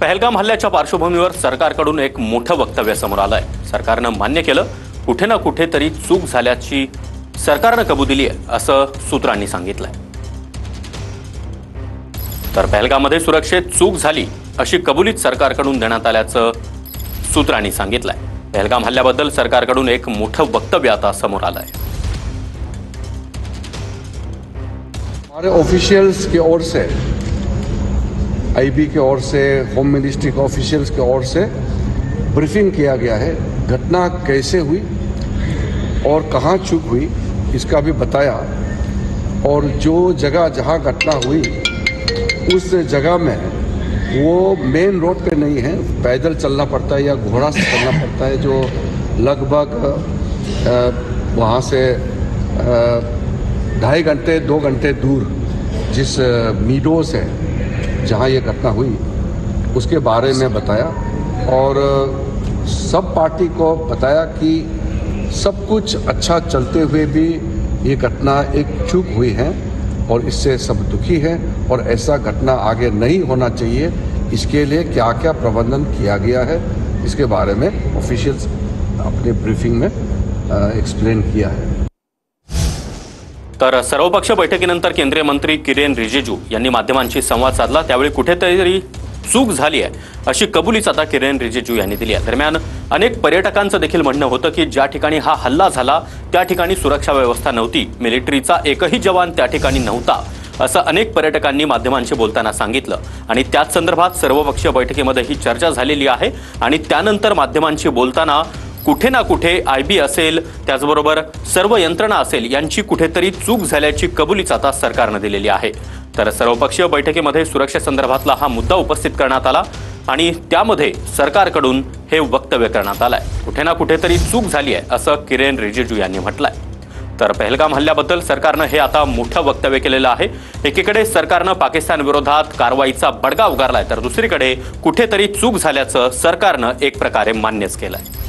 पहलगाम हल्ल्याच्या पार्श्वभूमीवर सरकारकडून एक मोठं वक्तव्य समोर आलंय। सरकारनं मान्य केलं, कुठे ना कुठे तरी चूक झाल्याची सरकारनं कबूल दिली आहे असं सूत्रांनी सांगितलंय। तर पहलगाममध्ये सुरक्षेत चूक झाली अशी कबुलीत सरकारकडून देण्यात आल्याचं सूत्रांनी सांगितलंय। पहलगाम हल्ल्याबद्दल सरकारकडून एक मोठं वक्तव्य आता समोर आलंय। हमारे ऑफिशियल्स की ओर से, आईबी की ओर से, होम मिनिस्ट्री के ऑफिशियल्स की ओर से ब्रीफिंग किया गया है। घटना कैसे हुई और कहां चूक हुई इसका भी बताया, और जो जगह जहां घटना हुई उस जगह में वो मेन रोड पे नहीं है, पैदल चलना पड़ता है या घोड़ा से चलना पड़ता है, जो लगभग वहाँ से 2.5 घंटे 2 घंटे दूर जिस मीडोस है जहाँ ये घटना हुई उसके बारे में बताया, और सब पार्टी को बताया कि सब कुछ अच्छा चलते हुए भी ये घटना एक चूक हुई है और इससे सब दुखी है, और ऐसा घटना आगे नहीं होना चाहिए। इसके लिए क्या क्या प्रबंधन किया गया है इसके बारे में ऑफिशियल्स अपने ब्रीफिंग में एक्सप्लेन किया है। तर सर्वपक्षीय बैठकीनंतर केंद्रीय मंत्री किरेन रिजिजू यांनी माध्यमांशी संवाद साधला। त्यावेळी कुठेतरी चूक झाली आहे अशी कबुलीच आता किरेन रिजिजू यांनी दिली आहे। दरम्यान अनेक पर्यटकांचं देखील म्हणणं होतं की ज्या ठिकाणी हा हल्ला झाला त्या ठिकाणी सुरक्षा व्यवस्था नव्हती, मिलिटरीचा एकही जवान त्या ठिकाणी नव्हता असं अनेक पर्यटकांनी माध्यमांशी बोलताना सांगितलं। आणि त्याच संदर्भात सर्वपक्षीय बैठकीमध्ये ही चर्चा झालेली आहे। आणि त्यानंतर माध्यमांशी बोलताना कुठे ना कुठे आयबी असेल, त्याचबरोबर सर्व यंत्रणा असेल, यांची कुठेतरी चूक झाल्याची कबुलीच आता सरकारनं दिलेली आहे। तर सर्वपक्षीय बैठकीमध्ये सुरक्षेसंदर्भातला हा मुद्दा उपस्थित करण्यात आला आणि त्यामध्ये सरकारकडून हे वक्तव्य करण्यात आलंय। कुठे ना कुठेतरी चूक झाली आहे असं किरेन रिजिजू यांनी म्हटलंय। तर पहलगाम हल्ल्याबद्दल सरकारनं हे आता मोठं वक्तव्य केलेलं आहे। एकीकडे सरकारनं पाकिस्तान विरोधात कारवाईचा बडगा उगारलाय, तर दुसरीकडे कुठेतरी चूक झाल्याचं सरकारनं एक प्रकारे मान्यच केलंय।